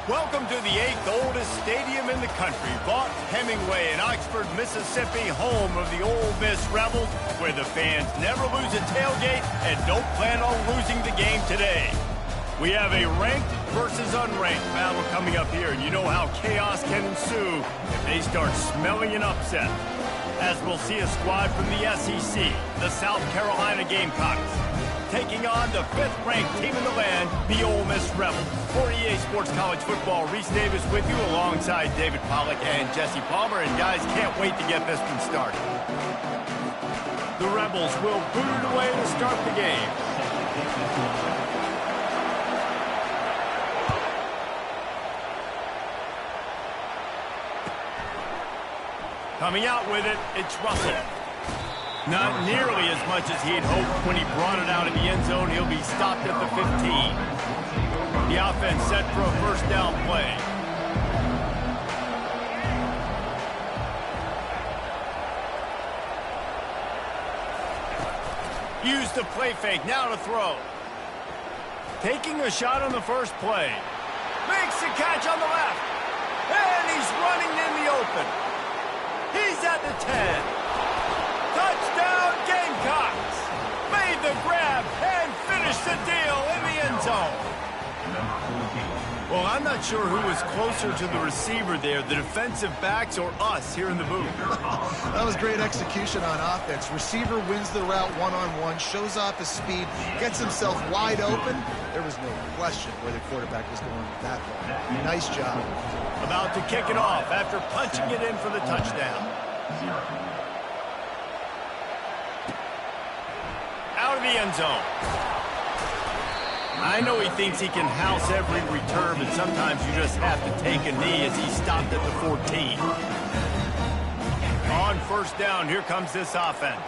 Welcome to the 8th oldest stadium in the country, Vaught Hemingway in Oxford, Mississippi, home of the Ole Miss Rebels, where the fans never lose a tailgate and don't plan on losing the game today. We have a ranked versus unranked battle coming up here, and you know how chaos can ensue if they start smelling an upset. As we'll see a squad from the SEC, the South Carolina Gamecocks, taking on the 5th-ranked team in the land, the Ole Miss Rebels. For EA Sports College Football, Reese Davis with you alongside David Pollack and Jesse Palmer. And guys, can't wait to get this one started. The Rebels will boot it away to start the game. Coming out with it, it's Russell. Not nearly as much as he'd hoped when he brought it out in the end zone. He'll be stopped at the 15. The offense set for a first down play. Use the play fake, now to throw. Taking a shot on the first play. Makes the catch on the left. And he's running in the open. He's at the 10. Touchdown Gamecocks! Made the grab and finished the deal in the end zone. Well, I'm not sure who was closer to the receiver there, the defensive backs or us here in the booth. That was great execution on offense. Receiver wins the route one-on-one, shows off his speed, gets himself wide open. There was no question where the quarterback was going with that ball. Nice job. About to kick it off after punching it in for the touchdown. Out of the end zone. I know he thinks he can house every return, but sometimes you just have to take a knee as he stopped at the 14. On first down, here comes this offense.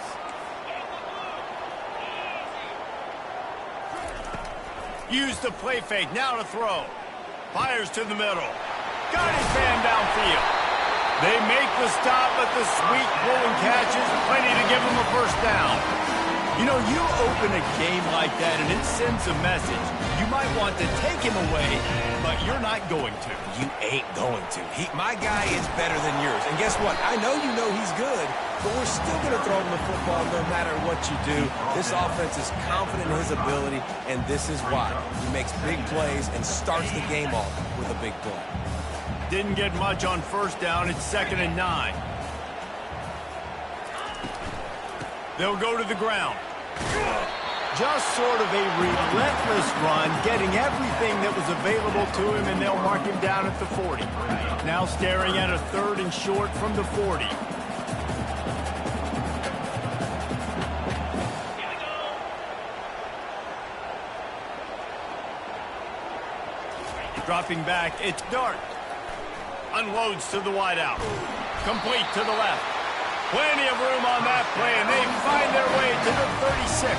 Use the play fake, now to throw. Fires to the middle. Got his man downfield. They make the stop, but the sweet rolling catch is plenty to give him a first down. You know, you open a game like that and it sends a message. You might want to take him away, but you're not going to. You ain't going to. My guy is better than yours. And guess what? I know you know he's good, but we're still going to throw him the football no matter what you do. This offense is confident in his ability, and this is why. He makes big plays and starts the game off with a big play. Didn't get much on first down. It's 2nd and 9. They'll go to the ground. Just sort of a relentless run, getting everything that was available to him, and they'll mark him down at the 40. Now staring at a 3rd and short from the 40. Dropping back, it's Dart. Unloads to the wideout. Complete to the left. Plenty of room on that play, and they find their way to the 36.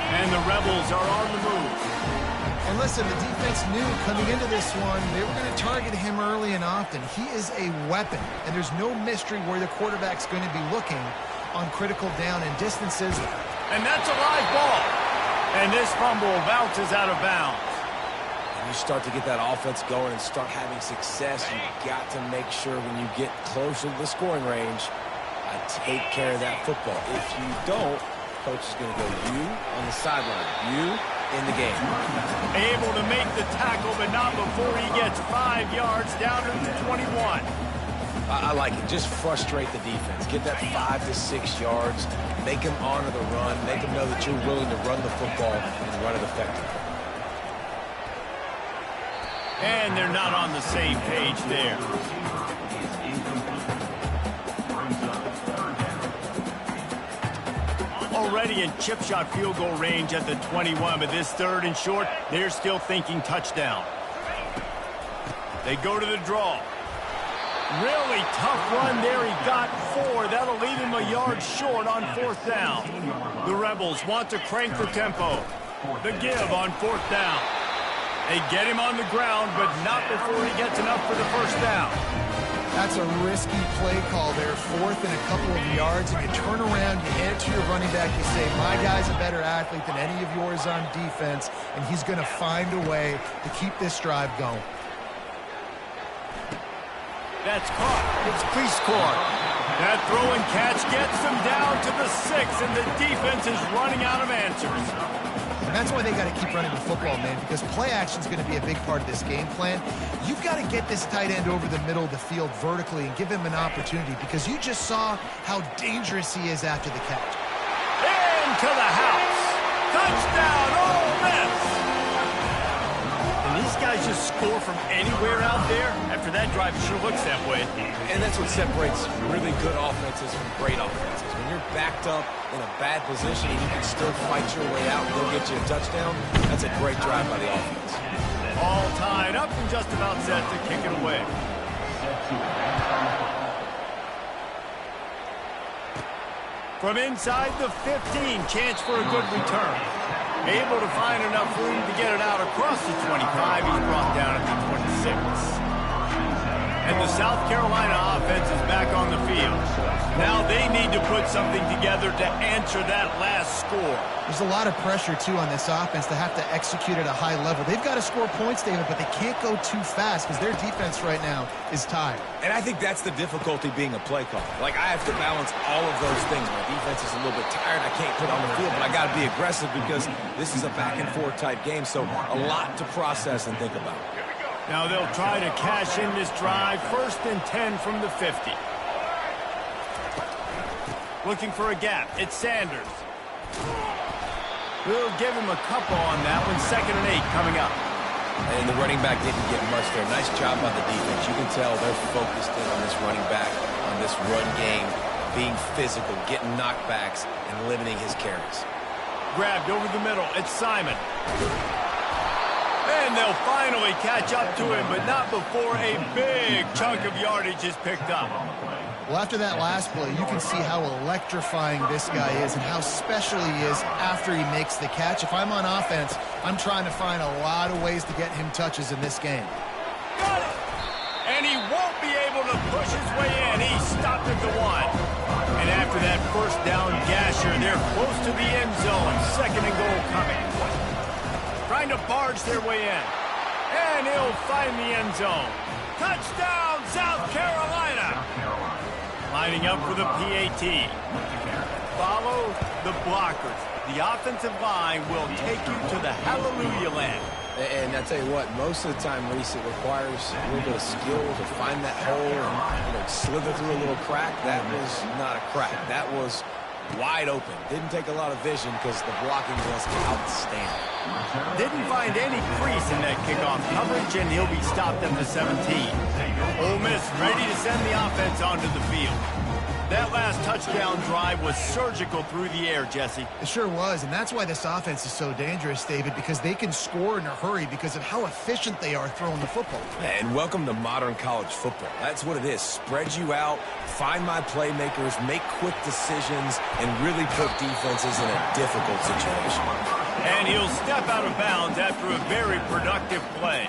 And the Rebels are on the move. And listen, the defense knew coming into this one, they were going to target him early and often. He is a weapon, and there's no mystery where the quarterback's going to be looking on critical down and distances. And that's a live ball. And this fumble bounces out of bounds. You start to get that offense going and start having success, you've got to make sure when you get closer to the scoring range, take care of that football. If you don't, coach is going to go you on the sideline, you in the game. Able to make the tackle, but not before he gets 5 yards down to the 21. I like it. Just frustrate the defense. Get that 5 to 6 yards. Make them honor the run. Make them know that you're willing to run the football and run it effectively. And they're not on the same page there. Already in chip shot field goal range at the 21, but this 3rd and short, they're still thinking touchdown. They go to the draw. Really tough run there. He got 4. That'll leave him a yard short on 4th down. The Rebels want to crank the tempo. The give on 4th down. They get him on the ground, but not before he gets enough for the first down. That's a risky play call there, 4th and a couple of yards, and you turn around, you hand it to your running back, you say, my guy's a better athlete than any of yours on defense, and he's going to find a way to keep this drive going. That's caught. It's crease court. That throw and catch gets them down to the 6, and the defense is running out of answers. And that's why they got to keep running the football, man, because play action is going to be a big part of this game plan. You've got to get this tight end over the middle of the field vertically and give him an opportunity, because you just saw how dangerous he is after the catch. Into the house. Touchdown, Ole Miss. And these guys just score from anywhere out there. After that drive, it sure looks that way. And that's what separates really good offenses from great offenses. When you're backed up in a bad position and you can still fight your way out and they'll get you a touchdown, that's a great drive by the offense. All tied up and just about set to kick it away. From inside the 15, chance for a good return. Able to find enough room to get it out across the 25. He's brought down at the 26. And the South Carolina offense is back on the field. Now they need to put something together to answer that last score. There's a lot of pressure, too, on this offense to have to execute at a high level. They've got to score points, David, but they can't go too fast because their defense right now is tired. And I think that's the difficulty being a play caller. Like, I have to balance all of those things. My defense is a little bit tired. I can't put on the field, but I got to be aggressive because this is a back-and-forth type game, so a lot to process and think about. Now they'll try to cash in this drive. 1st and 10 from the 50. Looking for a gap. It's Sanders. We'll give him a couple on that one. 2nd and 8 coming up. And the running back didn't get much there. Nice job by the defense. You can tell they're focused in on this running back, on this run game, being physical, getting knockbacks, and limiting his carries. Grabbed over the middle. It's Simon. And they'll finally catch up to him, but not before a big chunk of yardage is picked up. Well, after that last play, you can see how electrifying this guy is and how special he is after he makes the catch. If I'm on offense, I'm trying to find a lot of ways to get him touches in this game. Got it! And he won't be able to push his way in. He stopped at the 1. And after that first down gasher, they're close to the end zone. 2nd and goal coming. Trying to barge their way in. And he'll find the end zone. Touchdown, South Carolina! Lining up for the PAT. Follow the blockers. The offensive line will take you to the hallelujah land. And I tell you what, most of the time, Reese, it requires a little bit of skill to find that hole and slither through a little crack. That was not a crack. That was wide open. Didn't take a lot of vision because the blocking was outstanding. Didn't find any crease in that kickoff coverage, and he'll be stopped at the 17. Ole Miss ready to send the offense onto the field. That last touchdown drive was surgical through the air, Jesse. It sure was, and that's why this offense is so dangerous, David, because they can score in a hurry because of how efficient they are throwing the football. And welcome to modern college football. That's what it is. Spread you out, find my playmakers, make quick decisions, and really put defenses in a difficult situation. And he'll step out of bounds after a very productive play.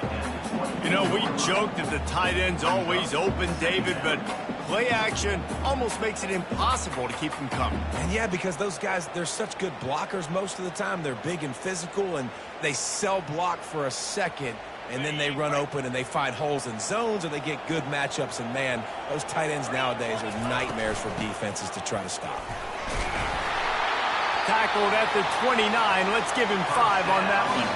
You know, we joked that the tight end's always open, David, but play action almost makes it impossible to keep them coming. And yeah, because those guys, they're such good blockers most of the time. They're big and physical, and they sell block for a second, and then they run open and they find holes in zones, or they get good matchups. And man, those tight ends nowadays are nightmares for defenses to try to stop. Tackled at the 29. Let's give him 5 on that one.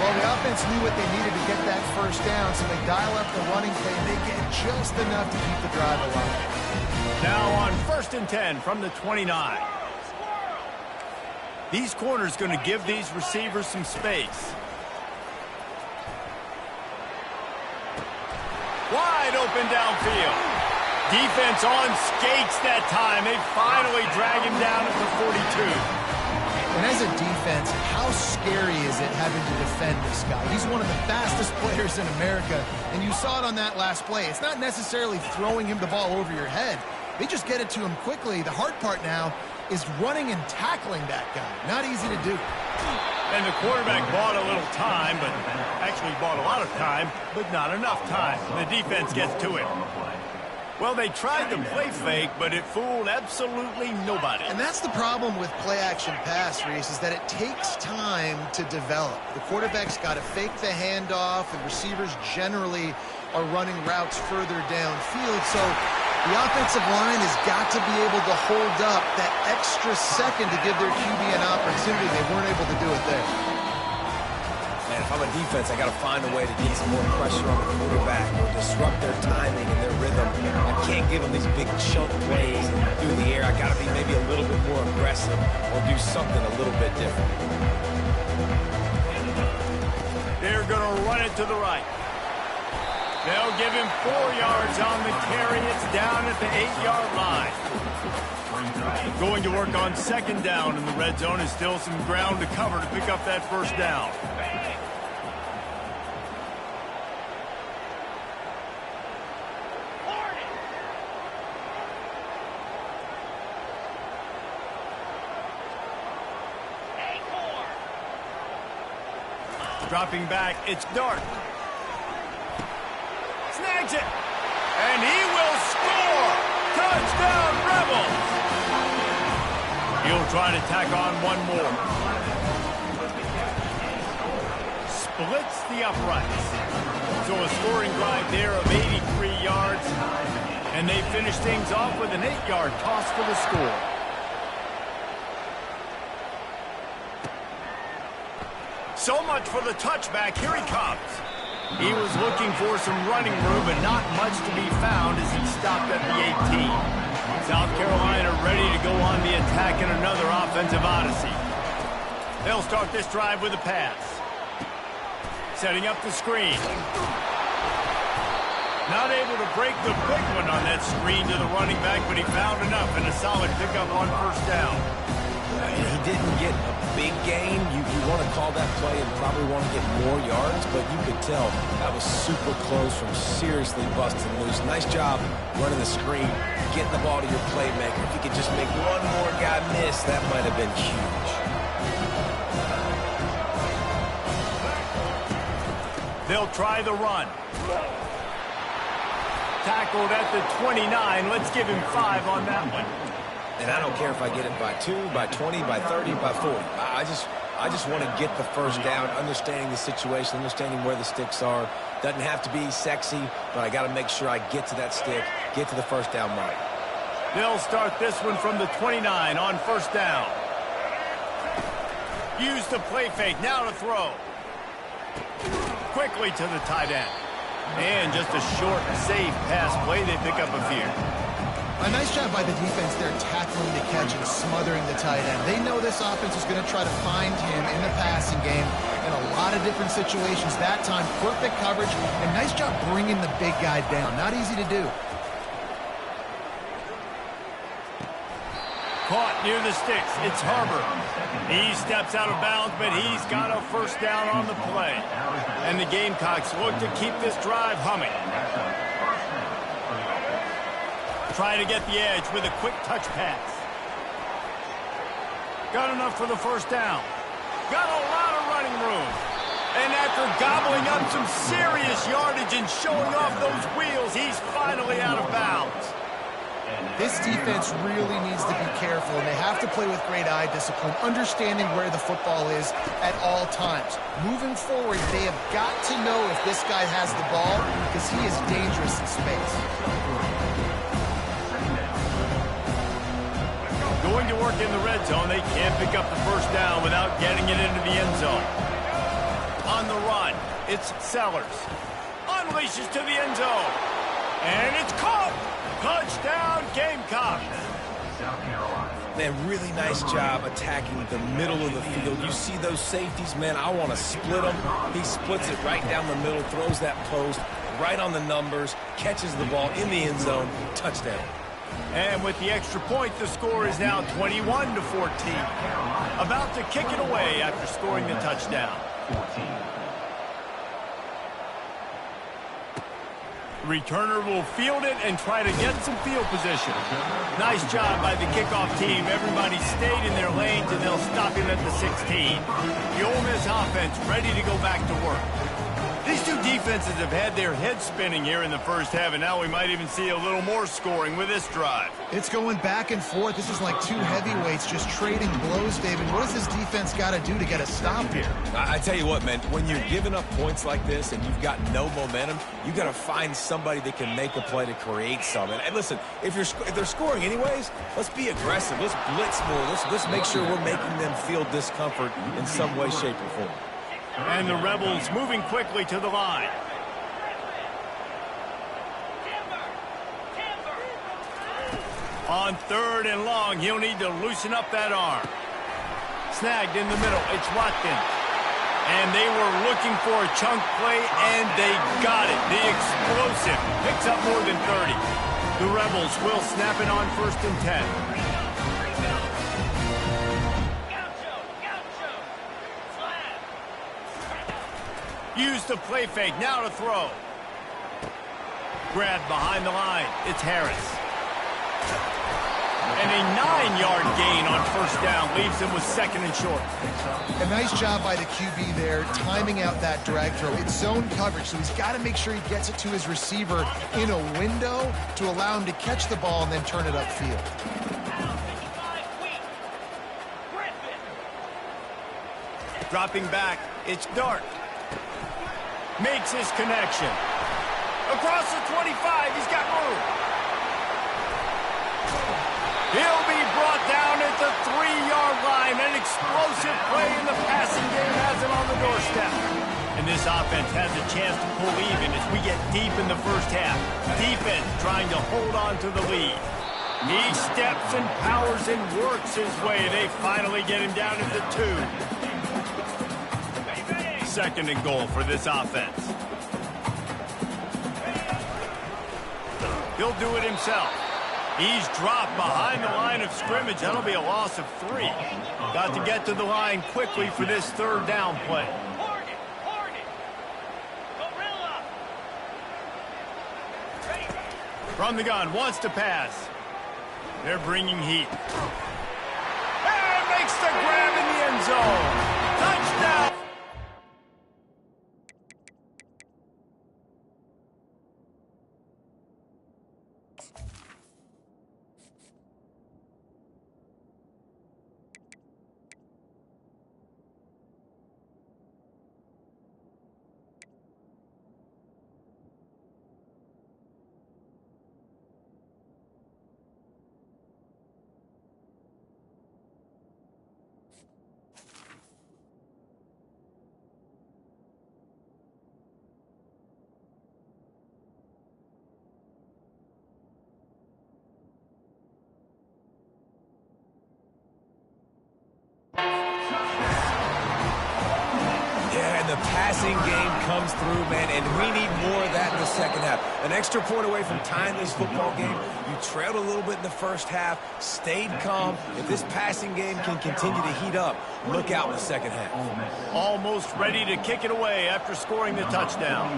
Well, the offense knew what they needed to get that first down, so they dial up the running play, and they get just enough to keep the drive alive. Now on 1st and 10 from the 29. These corners going to give these receivers some space. Wide open downfield. Defense on skates that time. They finally drag him down at the 42. And as a defense, how scary is it having to defend this guy? He's one of the fastest players in America, and you saw it on that last play. It's not necessarily throwing him the ball over your head. They just get it to him quickly. The hard part now is running and tackling that guy. Not easy to do. And the quarterback bought a little time, but actually bought a lot of time, but not enough time. The defense gets to it. Well, they tried to play fake, but it fooled absolutely nobody. And that's the problem with play-action pass, Reese, is that it takes time to develop. The quarterback's got to fake the handoff, and receivers generally are running routes further downfield. So the offensive line has got to be able to hold up that extra second to give their QB an opportunity. They weren't able to do it there. Man, if I'm a defense, I got to find a way to get some more pressure on the quarterback or disrupt their timing and their rhythm. I can't give them these big chunk plays through the air. I got to be maybe a little bit more aggressive or do something a little bit different. They're going to run it to the right. They'll give him 4 yards on the carry. It's down at the 8-yard line. Going to work on second down in the red zone is still some ground to cover to pick up that first down. Dropping back, it's Dart. Snags it. And he will score. Touchdown, Rebels. He'll try to tack on one more. Splits the uprights. So a scoring drive there of 83 yards. And they finish things off with an 8-yard toss for the score. So much for the touchback. Here he comes. He was looking for some running room, but not much to be found as he stopped at the 18. South Carolina ready to go on the attack in another offensive odyssey. They'll start this drive with a pass. Setting up the screen. Not able to break the big one on that screen to the running back, but he found enough and a solid pickup on first down. He didn't get a big gain. You want to call that play and probably want to get more yards, but you could tell that was super close from seriously busting loose. Nice job running the screen, getting the ball to your playmaker. If you could just make one more guy miss, that might have been huge. They'll try the run. Tackled at the 29. Let's give him 5 on that one. And I don't care if I get it by 2, by 20, by 30, by 40. I just want to get the first down, understanding the situation, understanding where the sticks are. Doesn't have to be sexy, but I got to make sure I get to that stick, get to the first down mark. They'll start this one from the 29 on first down. Use the play fake, now to throw. Quickly to the tight end. And just a short, safe pass play. They pick up a few. A nice job by the defense there tackling the catch and smothering the tight end. They know this offense is going to try to find him in the passing game in a lot of different situations. That time, perfect coverage, and nice job bringing the big guy down. Not easy to do. Caught near the sticks. It's Harbor. He steps out of bounds, but he's got a first down on the play. And the Gamecocks look to keep this drive humming. Try to get the edge with a quick touch pass. Got enough for the first down. Got a lot of running room. And after gobbling up some serious yardage and showing off those wheels, he's finally out of bounds. This defense really needs to be careful, and they have to play with great eye discipline, understanding where the football is at all times. Moving forward, they have got to know if this guy has the ball, because he is dangerous in space. Going to work in the red zone. They can't pick up the first down without getting it into the end zone. On the run, it's Sellers. Unleashes to the end zone. And it's caught. Touchdown, Gamecocks. Man, really nice job attacking the middle of the field. You see those safeties, man, I want to split them. He splits it right down the middle, throws that post right on the numbers, catches the ball in the end zone, touchdown. And with the extra point, the score is now 21-14. About to kick it away after scoring the touchdown. Returner will field it and try to get some field position. Nice job by the kickoff team. Everybody stayed in their lanes, and they'll stop him at the 16. The Ole Miss offense ready to go back to work. These two defenses have had their heads spinning here in the first half, and now we might even see a little more scoring with this drive. It's going back and forth. This is like two heavyweights just trading blows, David. What does this defense got to do to get a stop here? I tell you what, man, when you're giving up points like this and you've got no momentum, you got to find somebody that can make a play to create something. And listen, if they're scoring anyways, let's be aggressive. Let's blitz more. Let's make sure we're making them feel discomfort in some way, shape, or form. And the Rebels moving quickly to the line. On 3rd and long, he'll need to loosen up that arm. Snagged in the middle. It's Watkins. And they were looking for a chunk play, and they got it. The explosive picks up more than 30. The Rebels will snap it on 1st and 10. Use the play fake, now to throw. Grabbed behind the line, it's Harris. And a 9-yard gain on 1st down leaves him with 2nd and short. A nice job by the QB there, timing out that drag throw. It's zone coverage, so he's got to make sure he gets it to his receiver in a window to allow him to catch the ball and then turn it upfield. Dropping back, it's Dart. Makes his connection. Across the 25, he's got room. He'll be brought down at the 3-yard line. An explosive play in the passing game has him on the doorstep. And this offense has a chance to pull even as we get deep in the first half. Defense trying to hold on to the lead. He steps and powers and works his way. They finally get him down at the 2. 2nd and goal for this offense. He'll do it himself. He's dropped behind the line of scrimmage. That'll be a loss of 3. Got to get to the line quickly for this 3rd down play. From the gun, wants to pass. They're bringing heat. And makes the grab in the end zone. Touchdown! The passing game comes through, man, and we need more of that in the second half. An extra point away from tying this football game. You trailed a little bit in the first half, stayed calm. If this passing game can continue to heat up, look out in the second half. Almost ready to kick it away after scoring the touchdown.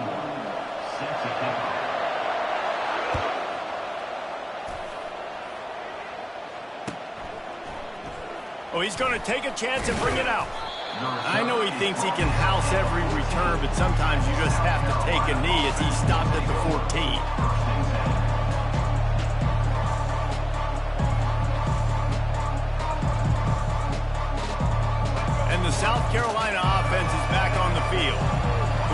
Oh, he's going to take a chance and bring it out. I know he thinks he can house every return, but sometimes you just have to take a knee as he stopped at the 14. And the South Carolina offense is back on the field.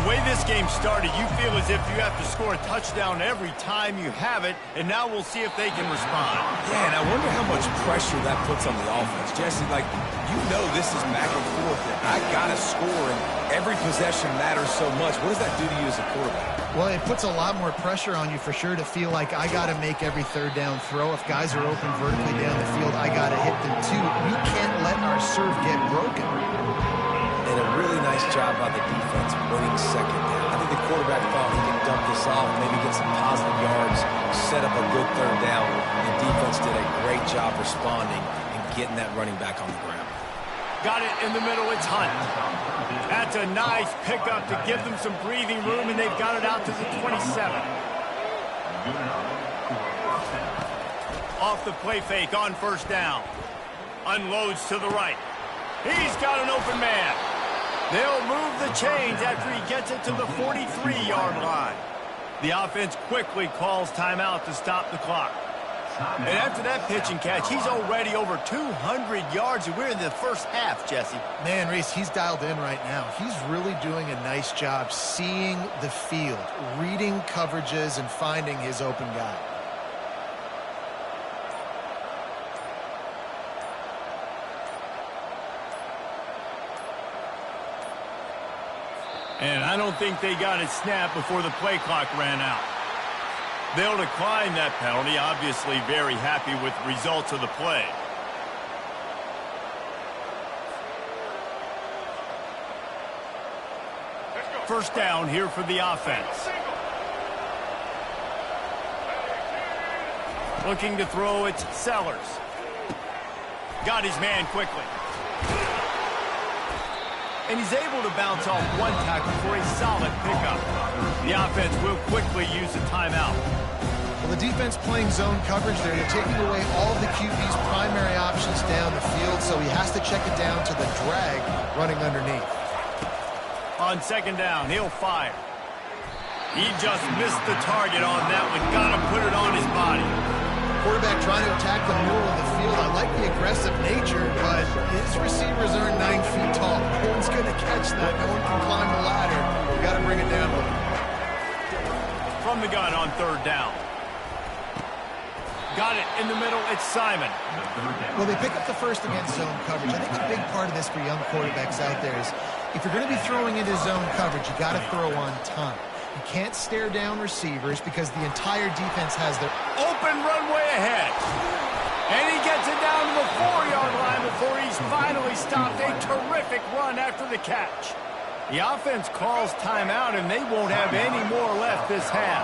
The way this game started, you feel as if you have to score a touchdown every time you have it, and now we'll see if they can respond. Yeah, and I wonder how much pressure that puts on the offense. Jesse, like, you know this is back and forth. I got to score, and every possession matters so much. What does that do to you as a quarterback? Well, it puts a lot more pressure on you for sure to feel like I got to make every 3rd down throw. If guys are open vertically down the field, I got to hit them too. We can't let our serve get broken. And a really nice job by the defense winning 2nd down. I think the quarterback thought he could dump this off, maybe get some positive yards, set up a good 3rd down. The defense did a great job responding and getting that running back on the ground. Got it in the middle, it's Hunt. That's a nice pickup to give them some breathing room, and they've got it out to the 27. Off the play fake on 1st down. Unloads to the right. He's got an open man. They'll move the chains after he gets it to the 43-yard line. The offense quickly calls timeout to stop the clock. And after that pitch and catch, he's already over 200 yards, and we're in the first half, Jesse. Man, Reese, he's dialed in right now. He's really doing a nice job seeing the field, reading coverages, and finding his open guy. And I don't think they got it snapped before the play clock ran out. They'll decline that penalty, obviously very happy with the results of the play. First down here for the offense. Looking to throw, it's Sellers. Got his man quickly. And he's able to bounce off one tackle for a solid pickup. The offense will quickly use a timeout. Well, the defense playing zone coverage there. They're taking away all of the QB's primary options down the field, so he has to check it down to the drag running underneath. On second down, he'll fire. He just missed the target on that one. Got to put it on his body. Quarterback trying to attack the middle of the field. I like the aggressive nature, but his receivers aren't 9 feet tall. No one's going to catch that. No one can climb the ladder. You got to bring it down with him. From the gun on third down. Got it in the middle. It's Simon. Well, they pick up the first against zone coverage. I think a big part of this for young quarterbacks out there is if you're going to be throwing into zone coverage, you got to throw on time. You can't stare down receivers because the entire defense has their open runway ahead. And he gets it down to the 4-yard line before he's finally stopped. A terrific run after the catch. The offense calls timeout, and they won't have any more left this half.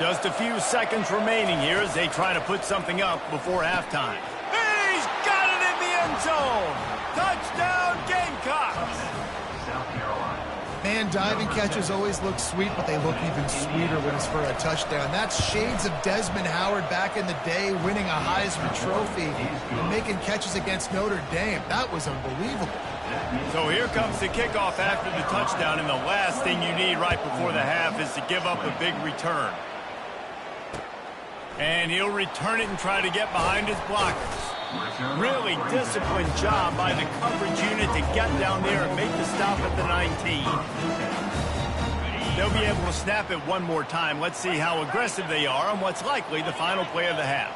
Just a few seconds remaining here as they try to put something up before halftime. He's got it in the end zone. Touchdown, Gamecocks. Man, diving catches always look sweet, but they look even sweeter when it's for a touchdown. That's shades of Desmond Howard back in the day, winning a Heisman Trophy and making catches against Notre Dame. That was unbelievable. So here comes the kickoff after the touchdown, and the last thing you need right before the half is to give up a big return. And he'll return it and try to get behind his blockers. Really disciplined job by the coverage unit to get down there and make the stop at the 19. They'll be able to snap it one more time. Let's see how aggressive they are on what's likely the final play of the half.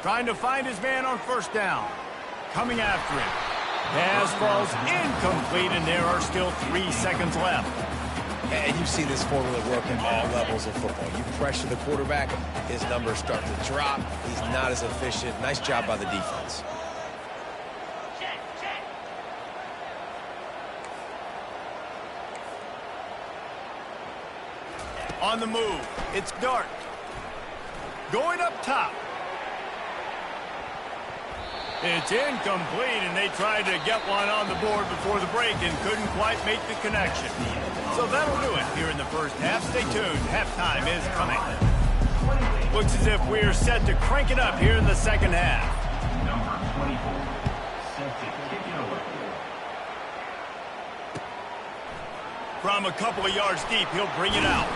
Trying to find his man on first down. Coming after him. Pass falls incomplete, and there are still 3 seconds left. And you see this formula work at all levels of football. You pressure the quarterback, his numbers start to drop. He's not as efficient. Nice job by the defense. On the move, it's Dart. Going up top. It's incomplete, and they tried to get one on the board before the break and couldn't quite make the connection. So that'll do it here in the first half. Stay tuned. Halftime is coming. Looks as if we're set to crank it up here in the second half. Number 24, set to kick it away. From a couple of yards deep, he'll bring it out.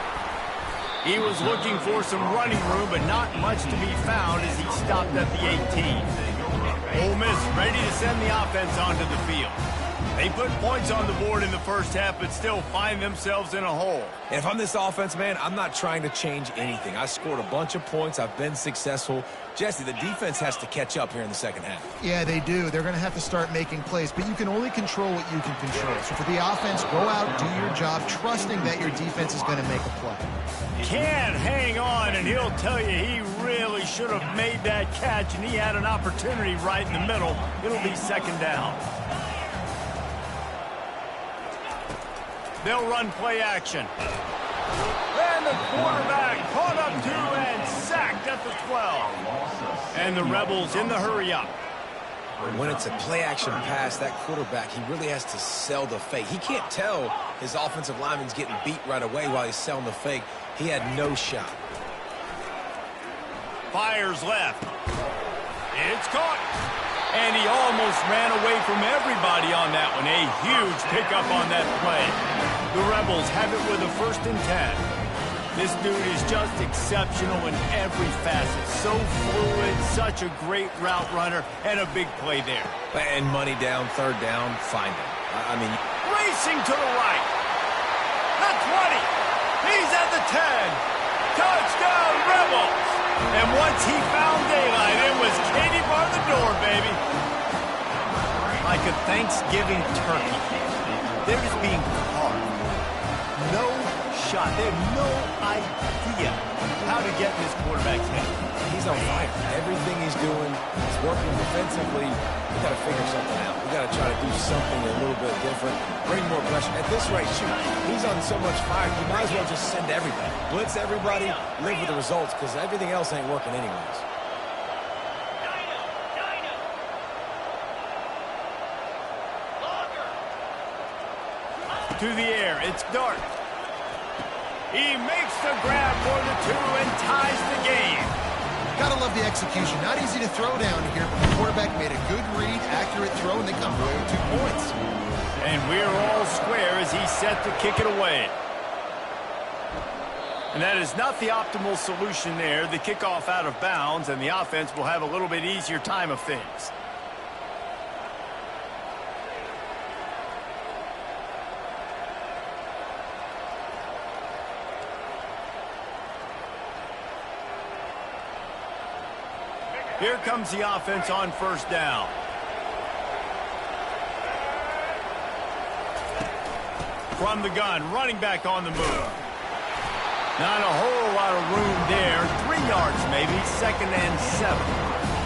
He was looking for some running room, but not much to be found as he stopped at the 18. Ole Miss ready to send the offense onto the field. They put points on the board in the first half, but still find themselves in a hole. And if I'm this offense, man, I'm not trying to change anything. I scored a bunch of points. I've been successful. Jesse, the defense has to catch up here in the second half. Yeah, they do. They're going to have to start making plays, but you can only control what you can control. So for the offense, go out, do your job, trusting that your defense is going to make a play. Can't hang on, and he'll tell you he really should have made that catch, and he had an opportunity right in the middle. It'll be second down. They'll run play action. And the quarterback caught up to and sacked at the 12. And the Rebels in the hurry-up. When it's a play-action pass, that quarterback, he really has to sell the fake. He can't tell his offensive lineman's getting beat right away while he's selling the fake. He had no shot. Fires left. It's caught. And he almost ran away from everybody on that one. A huge pickup on that play. The Rebels have it with a 1st and 10. This dude is just exceptional in every facet. So fluid, such a great route runner, and a big play there. And money down, 3rd down, find him. I mean... Racing to the right. The 20. He's at the 10. Touchdown, Rebels. And once he found daylight, it was Katie bar the door, baby. Like a Thanksgiving turkey. They're just being carved. No shot. They have no idea how to get in this quarterback's head. He's on fire. Everything he's doing is working defensively. We got to figure something out. We got to try to do something a little bit different. Bring more pressure. At this rate, shoot, he's on so much fire, you might as well just send everybody. Blitz everybody, live with the results, because everything else ain't working anyways. To the air, it's Dart. He makes the grab for the 2 and ties the game. Gotta love the execution. Not easy to throw down here, but the quarterback made a good read, accurate throw, and they come away with 2 points. And we're all square as he's set to kick it away. And that is not the optimal solution there. The kickoff out of bounds, and the offense will have a little bit easier time of things. Here comes the offense on 1st down. From the gun, running back on the move. Not a whole lot of room there. 3 yards maybe, 2nd and 7.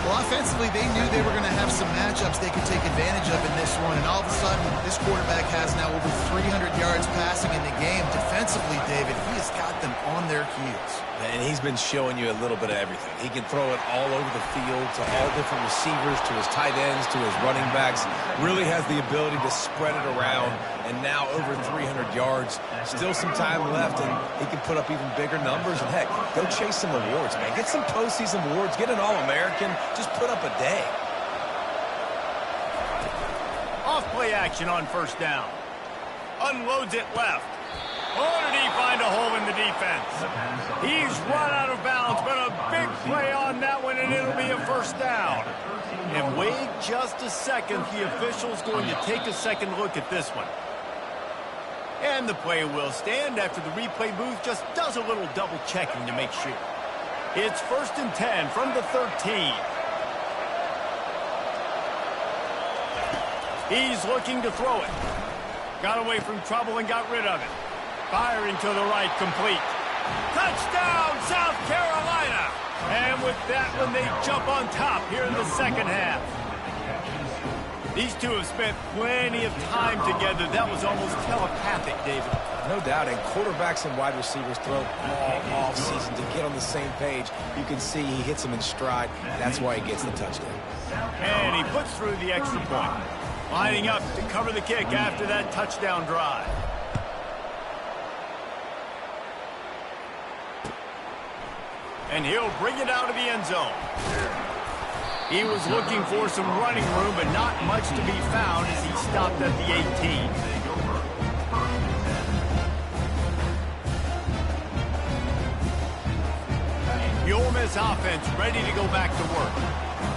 Well, offensively, they knew they were going to have some matchups they could take advantage of in this one, and all of a sudden, this quarterback has now over 300 yards passing in the game. Defensively, David, he has got them on their heels. And he's been showing you a little bit of everything. He can throw it all over the field to all different receivers, to his tight ends, to his running backs. Really has the ability to spread it around. And now over 300 yards. Still some time left, and he can put up even bigger numbers. And, heck, go chase some awards, man. Get some postseason awards. Get an All-American. Just put up a day. Off-play action on 1st down. Unloads it left. Oh, did he find a hole in the defense? He's run out of bounds, but a big play on that one, and it'll be a 1st down. And wait just a second. The official's going to take a second look at this one. And the play will stand after the replay booth just does a little double checking to make sure. It's 1st and 10 from the 13. He's looking to throw it. Got away from trouble and got rid of it. Firing to the right, complete. Touchdown, South Carolina! And with that one, they jump on top here in the 2nd half. These two have spent plenty of time together. That was almost telepathic, David. No doubt, and quarterbacks and wide receivers throw all off-season to get on the same page. You can see he hits them in stride, and that's why he gets the touchdown. And he puts through the extra point. Lining up to cover the kick after that touchdown drive. And he'll bring it out of the end zone. He was looking for some running room, but not much to be found as he stopped at the 18. The Ole Miss offense ready to go back to work.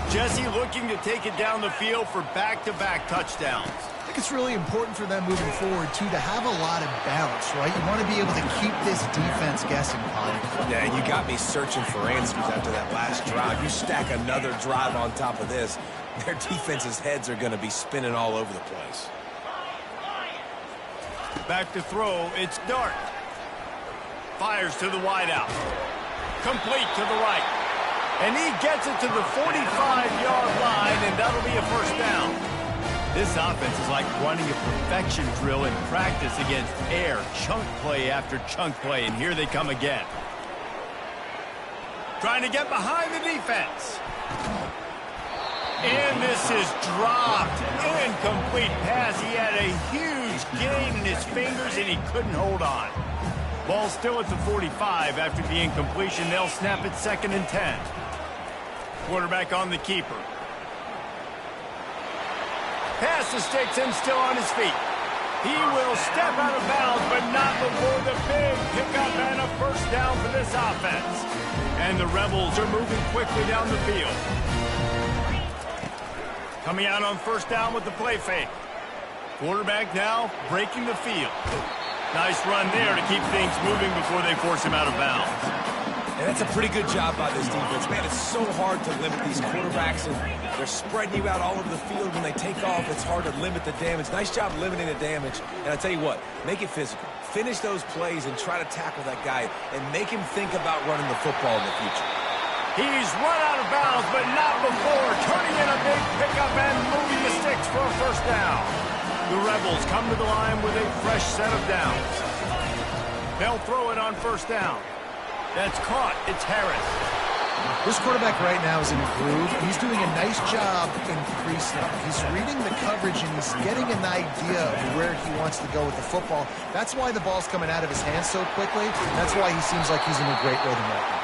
Jesse looking to take it down the field for back-to-back touchdowns. I think it's really important for them moving forward, too, to have a lot of balance, right? You want to be able to keep this defense guessing, Connie. Yeah, you got me searching for answers after that last drive. You stack another drive on top of this, their defense's heads are going to be spinning all over the place. Back to throw, it's Dart. Fires to the wideout. Complete to the right. And he gets it to the 45-yard line, and that'll be a 1st down. This offense is like running a perfection drill in practice against air, chunk play after chunk play, and here they come again. Trying to get behind the defense. And this is dropped. Incomplete pass. He had a huge gain in his fingers, and he couldn't hold on. Ball still at the 45 after the incompletion. They'll snap it 2nd and 10. Quarterback on the keeper. Pass the sticks and still on his feet. He will step out of bounds, but not before the big pickup and a first down for this offense. And the Rebels are moving quickly down the field. Coming out on first down with the play fake. Quarterback now breaking the field. Nice run there to keep things moving before they force him out of bounds. And that's a pretty good job by this defense. Man, it's so hard to limit these quarterbacks, and they're spreading you out all over the field. When they take off, it's hard to limit the damage. Nice job limiting the damage. And I tell you what, make it physical. Finish those plays and try to tackle that guy and make him think about running the football in the future. He's run out of bounds, but not before turning in a big pickup and moving the sticks for a first down. The Rebels come to the line with a fresh set of downs. They'll throw it on first down. That's caught. It's Harris. This quarterback right now is in a groove. He's doing a nice job in pre-snap. He's reading the coverage, and he's getting an idea of where he wants to go with the football. That's why the ball's coming out of his hands so quickly. That's why he seems like he's in a great rhythm right now.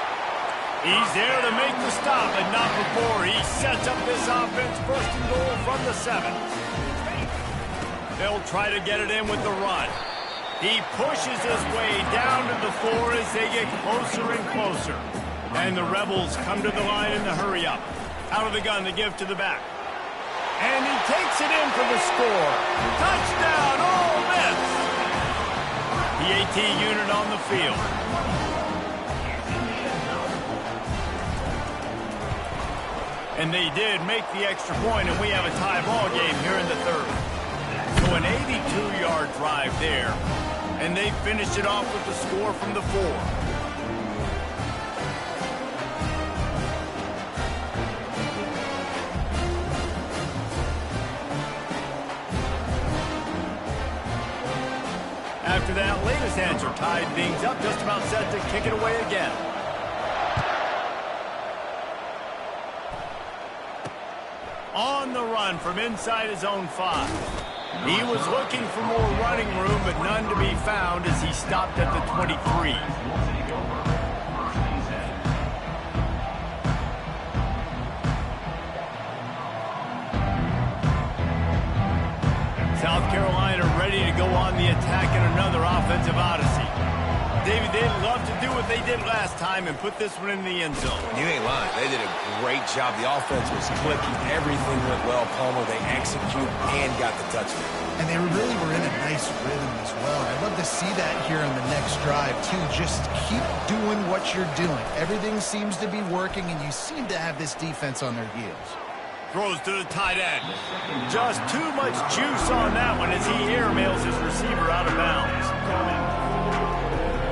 He's there to make the stop, but not before he sets up this offense first and goal from the 7. They'll try to get it in with the run. He pushes his way down to the 4 as they get closer and closer. And the Rebels come to the line in the hurry-up. Out of the gun to give to the back. And he takes it in for the score. Touchdown, Ole Miss! The AT unit on the field. And they did make the extra point, and we have a tie ball game here in the 3rd. So an 82-yard drive there. And they finished it off with the score from the 4. After that latest answer tied things up, just about set to kick it away again. On the run from inside his own 5. He was looking for more running room, but none to be found as he stopped at the 23. South Carolina ready to go on the attack in another offensive odyssey. David, they'd love to do what they did last time and put this one in the end zone. You ain't lying. They did a great job. The offense was clicking. Everything went well. Palmer, they execute and got the touchdown. And they really were in a nice rhythm as well. I'd love to see that here on the next drive, too. Just keep doing what you're doing. Everything seems to be working, and you seem to have this defense on their heels. Throws to the tight end. Just too much juice on that one as he airmails his receiver out of bounds.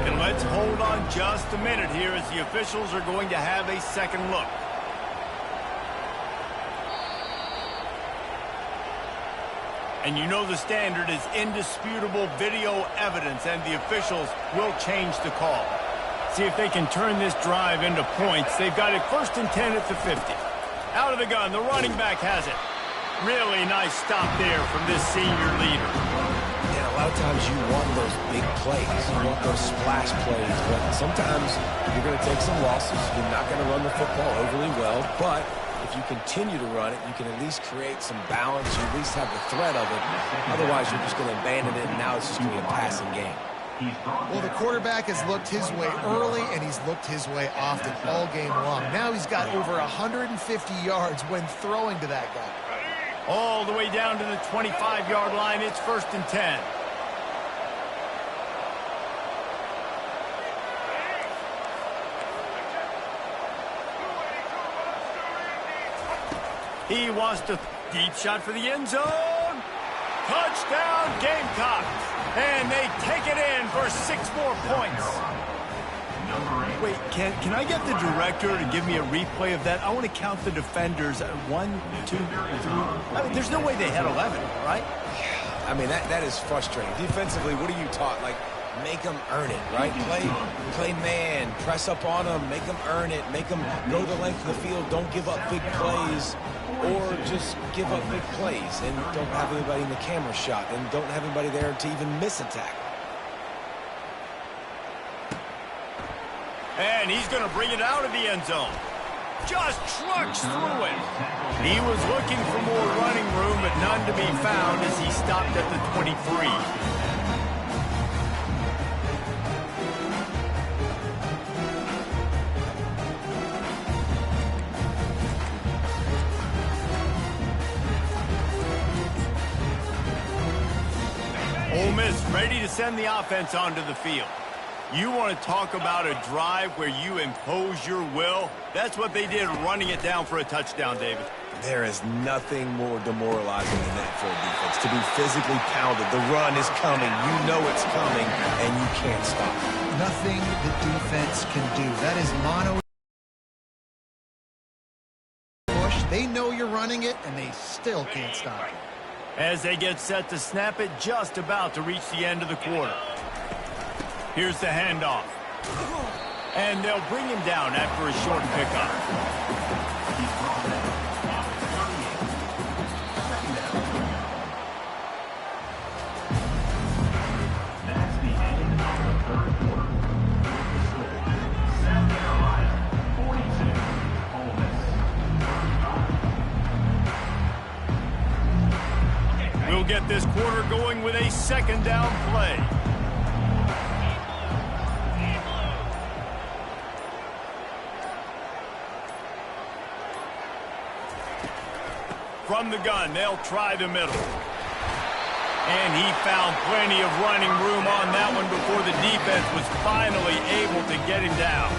And let's hold on just a minute here as the officials are going to have a second look. And you know the standard is indisputable video evidence, and the officials will change the call. See if they can turn this drive into points. They've got it 1st and 10 at the 50. Out of the gun, the running back has it. Really nice stop there from this senior leader. Yeah, a lot of times you want those big plays. You want those splash plays, but sometimes you're going to take some losses. You're not going to run the football overly well, but if you continue to run it, you can at least create some balance. You at least have the threat of it. Otherwise, you're just going to abandon it, and now it's just going to be a passing game. Well, the quarterback has looked his way early, and he's looked his way often all game long. Now he's got over 150 yards when throwing to that guy. All the way down to the 25-yard line. It's 1st and 10. He wants to deep shot for the end zone. Touchdown, Gamecocks. And they take it in for 6 more points. Wait, can I get the director to give me a replay of that? I want to count the defenders. 1, 2, 3. I mean, there's no way they had 11, right? I mean, that is frustrating. Defensively, what are you taught? Like, make them earn it, right? Play man, press up on them, make them earn it, make them go the length of the field, don't give up big plays, or just give up big plays and don't have anybody in the camera shot and don't have anybody there to even miss a tackle. And he's going to bring it out of the end zone. Just trucks through it. He was looking for more running room, but none to be found as he stopped at the 23. Ole Miss ready to send the offense onto the field. You want to talk about a drive where you impose your will? That's what they did, running it down for a touchdown, David. There is nothing more demoralizing than that for a defense, to be physically pounded. The run is coming. You know it's coming, and you can't stop it. Nothing the defense can do. That is mono push. They know you're running it, and they still can't stop it. As they get set to snap it, just about to reach the end of the quarter. Here's the handoff. And they'll bring him down after a short pickup. That's the end of the third quarter. South Carolina, 42, Ole Miss. We'll get this quarter going with a second down play. From the gun, they'll try the middle. And he found plenty of running room on that one before the defense was finally able to get him down.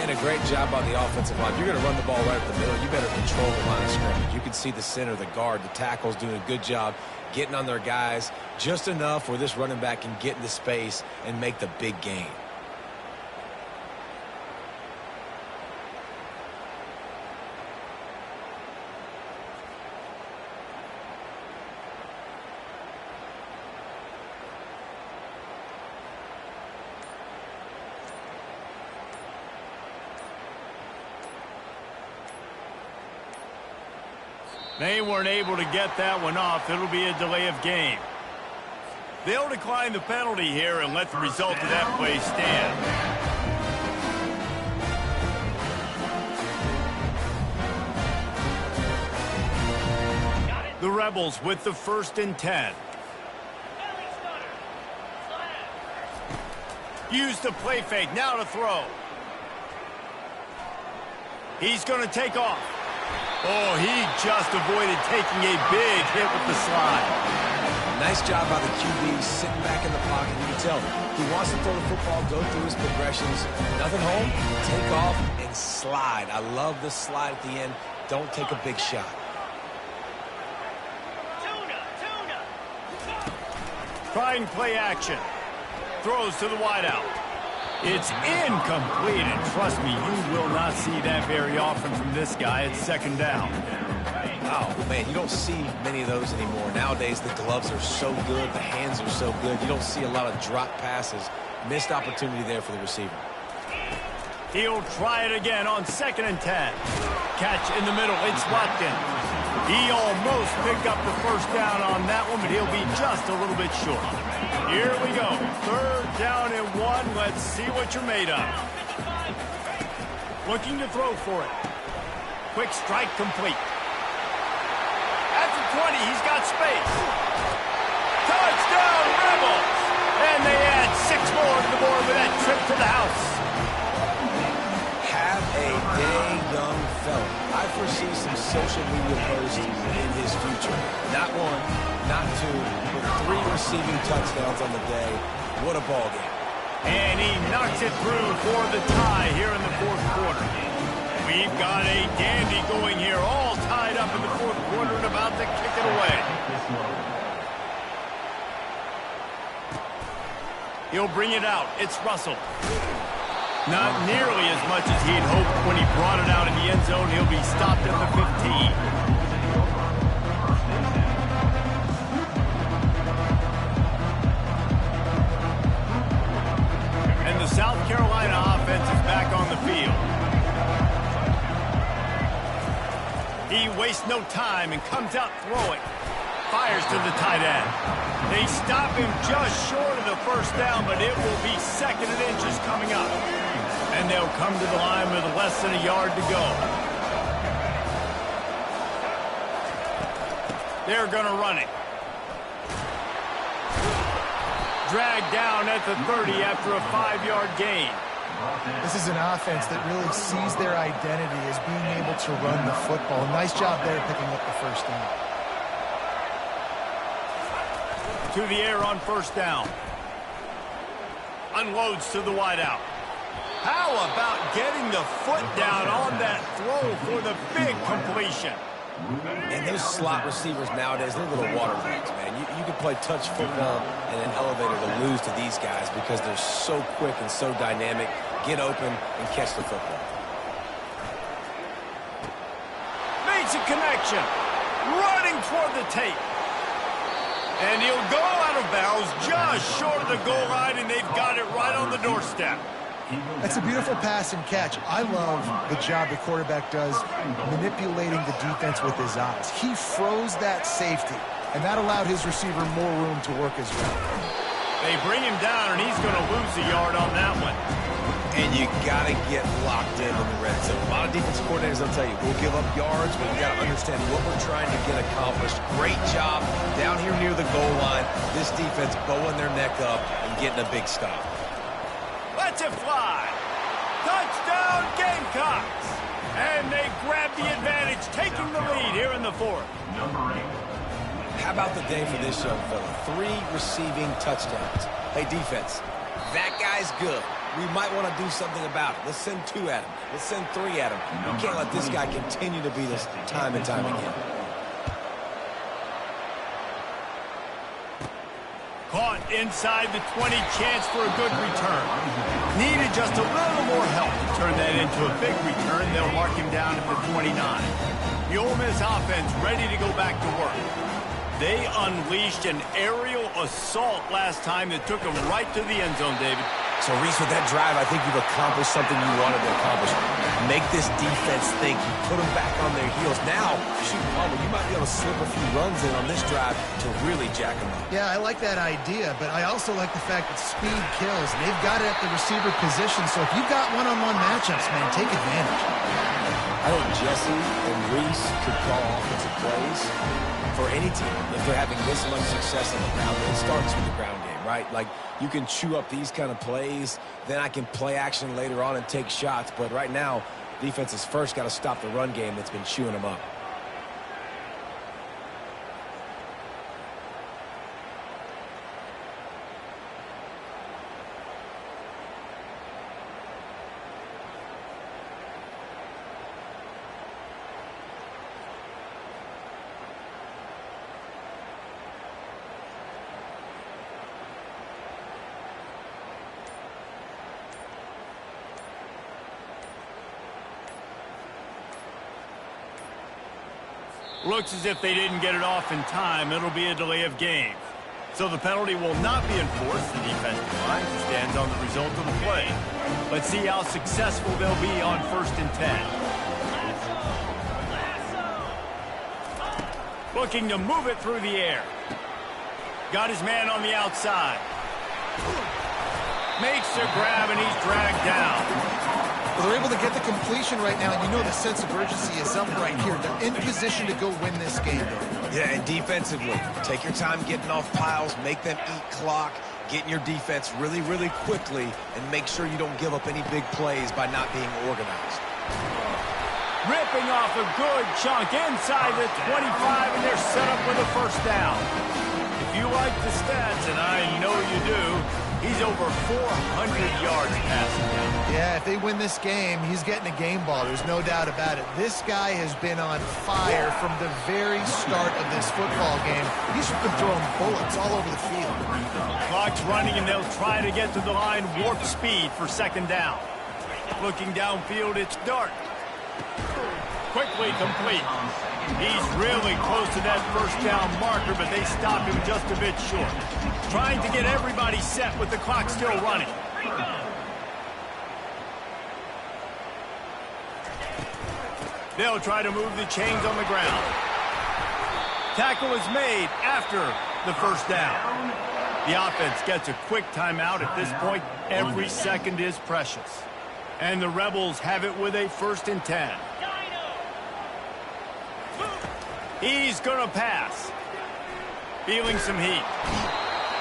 And a great job by the offensive line. You're going to run the ball right up the middle. You better control the line of scrimmage. You can see the center, the guard, the tackle's doing a good job getting on their guys just enough where this running back can get into space and make the big gain. They weren't able to get that one off. It'll be a delay of game. They'll decline the penalty here and let the result of that play stand. The Rebels with the 1st and 10. Use the play fake. Now to throw. He's going to take off. Oh, he just avoided taking a big hit with the slide. Nice job by the QB sitting back in the pocket. You can tell he wants to throw the football, go through his progressions. Nothing home, take off, and slide. I love the slide at the end. Don't take a big shot. Trying play action. Throws to the wideout. It's incomplete, and trust me, you will not see that very often from this guy at 2nd down. Oh, man, you don't see many of those anymore. Nowadays, the gloves are so good, the hands are so good. You don't see a lot of drop passes. Missed opportunity there for the receiver. He'll try it again on 2nd and 10. Catch in the middle, it's Watkins. He almost picked up the 1st down on that one, but he'll be just a little bit short. Here we go. 3rd down and 1. Let's see what you're made of. Looking to throw for it. Quick strike complete. At the 20, he's got space. Touchdown, Rebels! And they add 6 more to the board with that trip to the house. Have a day, young fella. I foresee some social media posts in his future. Not 1, not 2, but 3 receiving touchdowns on the day. What a ball game. And he knocks it through for the tie here in the 4th quarter. We've got a dandy going here, all tied up in the 4th quarter and about to kick it away. He'll bring it out. It's Russell. Not nearly as much as he'd hoped when he brought it out in the end zone. He'll be stopped at the 15. And the South Carolina offense is back on the field. He wastes no time and comes out throwing. Fires to the tight end. They stop him just short of the 1st down, but it will be 2nd and inches coming up. And they'll come to the line with less than a yard to go. They're going to run it. Dragged down at the 30 after a 5-yard gain. This is an offense that really sees their identity as being able to run the football. Nice job there picking up the first down. To the air on first down. Unloads to the wideout. How about getting the foot down on that throw for the big completion? And those slot receivers nowadays, they're little water legs, man. You can play touch football in an elevator to lose to these guys because they're so quick and so dynamic. Get open and catch the football. Makes a connection. Running toward the tape. And he'll go out of bounds just short of the goal line, and they've got it right on the doorstep. That's a beautiful pass and catch. I love the job the quarterback does manipulating the defense with his eyes. He froze that safety, and that allowed his receiver more room to work his route. They bring him down, and he's going to lose a yard on that one. And you got to get locked in the red zone. A lot of defensive coordinators will tell you, we'll give up yards, but you got to understand what we're trying to get accomplished. Great job down here near the goal line. This defense bowing their neck up and getting a big stop. Lets it fly. Touchdown, Gamecocks. And they grab the advantage, taking the lead here in the fourth. How about the day for this young fella? 3 receiving touchdowns. Hey, defense, that guy's good. We might want to do something about it. Let's send 2 at him. Let's send 3 at him. We can't let this guy continue to be this time and time again. Caught inside the 20, chance for a good return. Needed just a little more help to turn that into a big return. They'll mark him down at the 29. The Ole Miss offense ready to go back to work. They unleashed an aerial assault last time that took them right to the end zone, David. So, Reese, with that drive, I think you've accomplished something you wanted to accomplish. Make this defense think. You put them back on their heels. Now, shoot, Palmer, you might be able to slip a few runs in on this drive to really jack them up. Yeah, I like that idea, but I also like the fact that speed kills. And they've got it at the receiver position, so if you've got one-on-one matchups, man, take advantage. I think Jesse and Reese could call offensive plays for any team if they're having this much success on the ground. It starts with the ground game, right? Like, you can chew up these kind of plays, then I can play action later on and take shots. But right now, defense has first got to stop the run game that's been chewing them up. Looks as if they didn't get it off in time. It'll be a delay of game. So the penalty will not be enforced. The defensive line stands on the result of the play. Let's see how successful they'll be on 1st and 10. Looking to move it through the air. Got his man on the outside. Makes a grab, and he's dragged down. Well, they're able to get the completion right now, and you know the sense of urgency is up right here. They're in position to go win this game. Yeah, and defensively, take your time getting off piles, make them eat clock, get in your defense really, really quickly, and make sure you don't give up any big plays by not being organized. Ripping off a good chunk inside the 25, and they're set up with a first down. If you like the stats, and I know you do, he's over 400 yards passing down. Yeah, if they win this game, he's getting a game ball. There's no doubt about it. This guy has been on fire from the very start of this football game. He's been throwing bullets all over the field. Clock's running, and they'll try to get to the line warp speed for 2nd down. Looking downfield, it's Dart. Quickly complete. He's really close to that first down marker, but they stop him just a bit short. Trying to get everybody set with the clock still running. They'll try to move the chains on the ground. Tackle is made after the first down. The offense gets a quick timeout at this point. Every second is precious. And the Rebels have it with a 1st and 10. He's going to pass. Feeling some heat.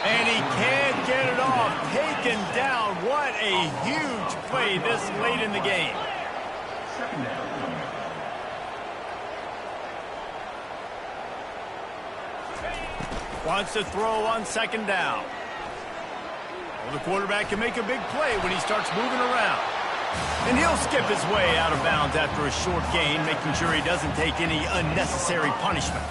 And he can't get it off. Taken down. What a huge play this late in the game. Second down. Wants to throw on 2nd down. Well, the quarterback can make a big play when he starts moving around. And he'll skip his way out of bounds after a short gain, making sure he doesn't take any unnecessary punishment.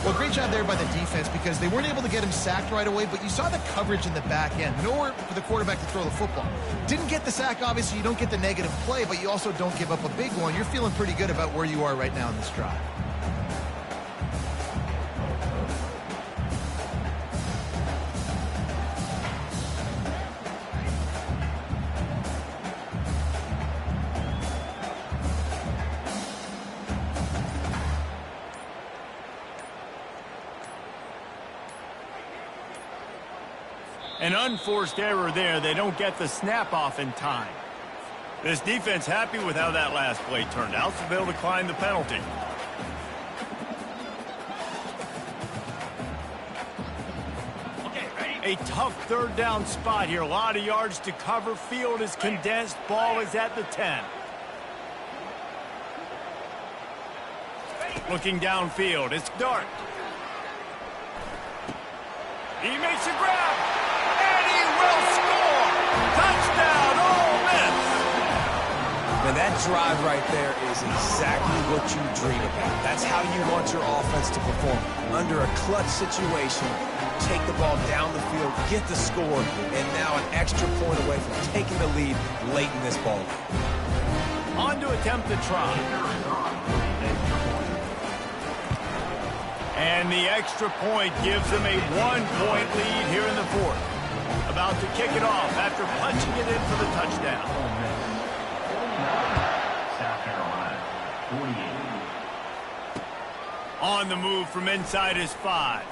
Well, great job there by the defense because they weren't able to get him sacked right away, but you saw the coverage in the back end. Nowhere for the quarterback to throw the football. Didn't get the sack, obviously. You don't get the negative play, but you also don't give up a big one. You're feeling pretty good about where you are right now in this drive. An unforced error there. They don't get the snap off in time. This defense happy with how that last play turned out, so they'll decline the penalty. A tough 3rd down spot here. A lot of yards to cover. Field is condensed. Ball is at the 10. Looking downfield. It's Dart. He makes a grab. Will score! Touchdown, Ole Miss! Now that drive right there is exactly what you dream about. That's how you want your offense to perform. Under a clutch situation, take the ball down the field, get the score, and now an extra point away from taking the lead late in this ball game. On to attempt the try. And the extra point gives them a 1-point lead here in the 4th. About to kick it off after punching it in for the touchdown. South Carolina, 48. On the move from inside his 5.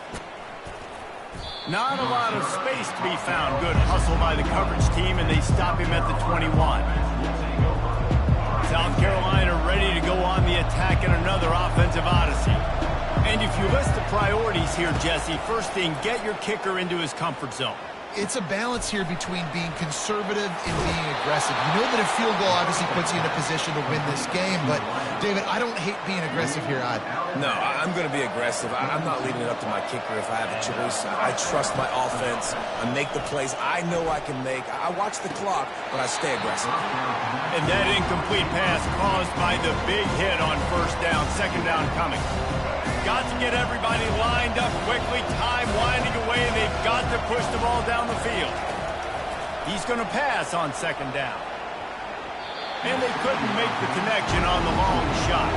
Not a lot of space to be found. Good hustle by the coverage team, and they stop him at the 21. South Carolina ready to go on the attack in another offensive odyssey. And if you list the priorities here, Jesse, first thing, get your kicker into his comfort zone. It's a balance here between being conservative and being aggressive. You know that a field goal obviously puts you in a position to win this game, but, David, I don't hate being aggressive here either. No, I'm going to be aggressive. I'm not leaving it up to my kicker if I have a choice. I trust my offense. I make the plays I know I can make. I watch the clock, but I stay aggressive. And that incomplete pass caused by the big hit on 1st down, 2nd down coming. Got to get everybody lined up quickly, time winding away, and they've got to push the ball down the field. He's going to pass on 2nd down. And they couldn't make the connection on the long shot.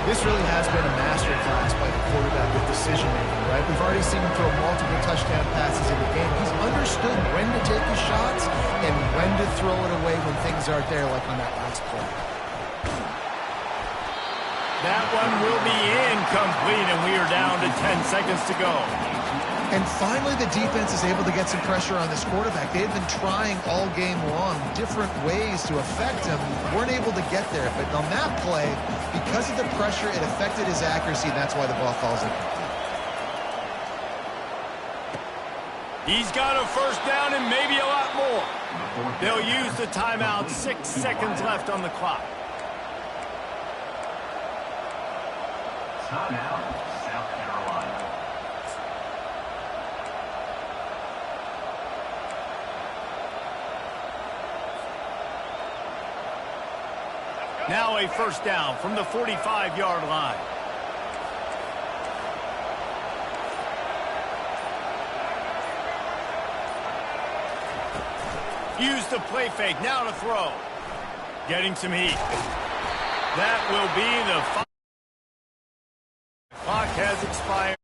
This really has been a masterclass by the quarterback with decision-making, right? We've already seen him throw multiple touchdown passes in the game. He's understood when to take his shots and when to throw it away when things aren't there, like on that last play. That one will be incomplete, and we are down to 10 seconds to go. And finally, the defense is able to get some pressure on this quarterback. They had been trying all game long different ways to affect him. Weren't able to get there. But on that play, because of the pressure, it affected his accuracy, and that's why the ball falls in. He's got a 1st down and maybe a lot more. They'll use the timeout. 6 seconds left on the clock. Timeout, South Carolina. Now a 1st down from the 45-yard line. Use the play fake. Now to throw. Getting some heat. That will be the clock has expired.